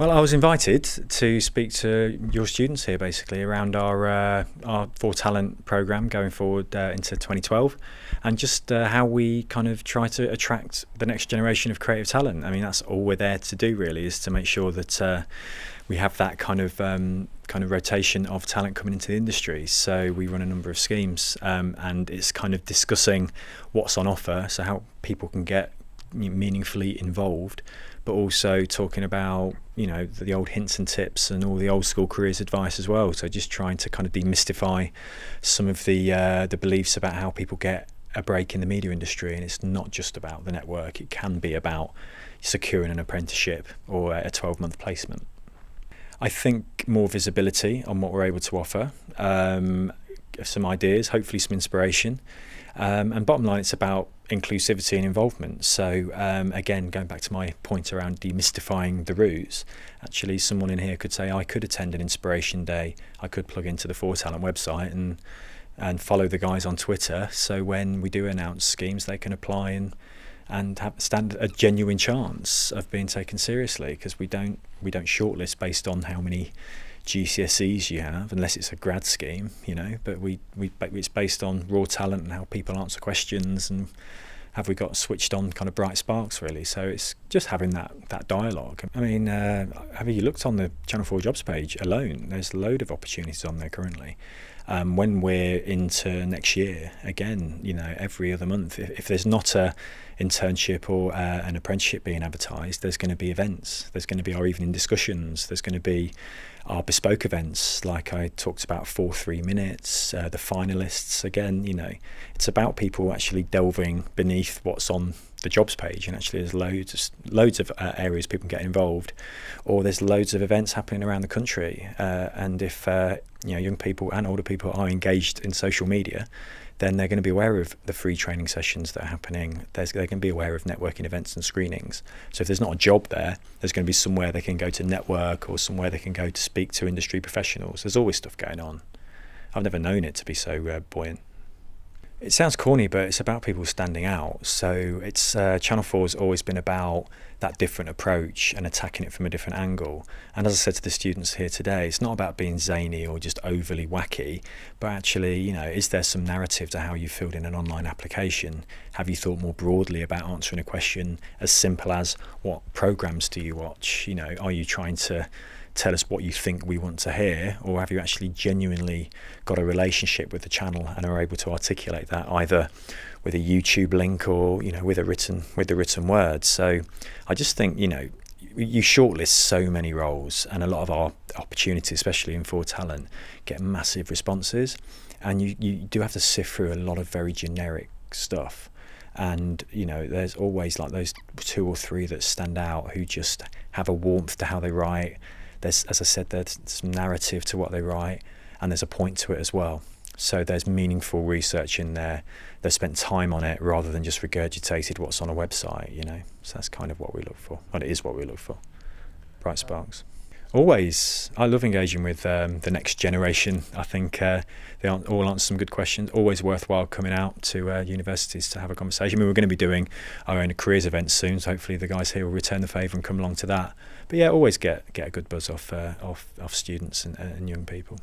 Well, I was invited to speak to your students here basically around our 4Talent programme going forward into 2012, and just how we kind of try to attract the next generation of creative talent. I mean, that's all we're there to do really, is to make sure that we have that kind of rotation of talent coming into the industry. So we run a number of schemes, and it's kind of discussing what's on offer, so how people can get meaningfully involved, but also talking about, you know, the old hints and tips and all the old school careers advice as well. So just trying to kind of demystify some of the beliefs about how people get a break in the media industry. And it's not just about the network, it can be about securing an apprenticeship or a 12-month placement. I think more visibility on what we're able to offer, some ideas, hopefully some inspiration, and bottom line, it's about inclusivity and involvement. So again, going back to my point around demystifying the routes, actually someone in here could say, I could attend an inspiration day, I could plug into the 4Talent website and follow the guys on Twitter, so when we do announce schemes they can apply and stand a genuine chance of being taken seriously, because we don't shortlist based on how many GCSEs you have, unless it's a grad scheme, you know, but it's based on raw talent and how people answer questions, and have we got switched on kind of bright sparks really. So it's just having that dialogue. I mean, have you looked on the Channel 4 jobs page alone? There's a load of opportunities on there currently. When we're into next year, again, you know, every other month, if there's not a internship or an apprenticeship being advertised, there's going to be events, there's going to be our evening discussions, there's going to be our bespoke events like I talked about, 4-3 minutes, the finalists. Again, you know, it's about people actually delving beneath what's on the jobs page, and actually there's loads of areas people can get involved, or there's loads of events happening around the country, and if you know, young people and older people are engaged in social media, then they're going to be aware of the free training sessions that are happening. They're going to be aware of networking events and screenings. So if there's not a job there, there's going to be somewhere they can go to network, or somewhere they can go to speak to industry professionals. There's always stuff going on. I've never known it to be so buoyant. It sounds corny, but it's about people standing out. So it's Channel 4 has always been about that different approach and attacking it from a different angle. And as I said to the students here today, it's not about being zany or just overly wacky, but actually, you know, is there some narrative to how you filled in an online application? Have you thought more broadly about answering a question as simple as, what programs do you watch? You know, are you trying to tell us what you think we want to hear, or have you actually genuinely got a relationship with the channel and are able to articulate that either with a YouTube link or, you know, with the written words? So I just think, you know, you shortlist so many roles, and a lot of our opportunities, especially in 4Talent, get massive responses, and you do have to sift through a lot of very generic stuff. And you know, there's always like those 2 or 3 that stand out, who just have a warmth to how they write. There's, as I said, there's some narrative to what they write, and there's a point to it as well. So there's meaningful research in there. They've spent time on it rather than just regurgitated what's on a website, you know. So that's kind of what we look for. Well, it is what we look for. Bright sparks. Always. I love engaging with the next generation. I think they all answer some good questions. Always worthwhile coming out to universities to have a conversation. I mean, we're going to be doing our own careers event soon, so hopefully the guys here will return the favour and come along to that. But yeah, always get a good buzz off students and young people.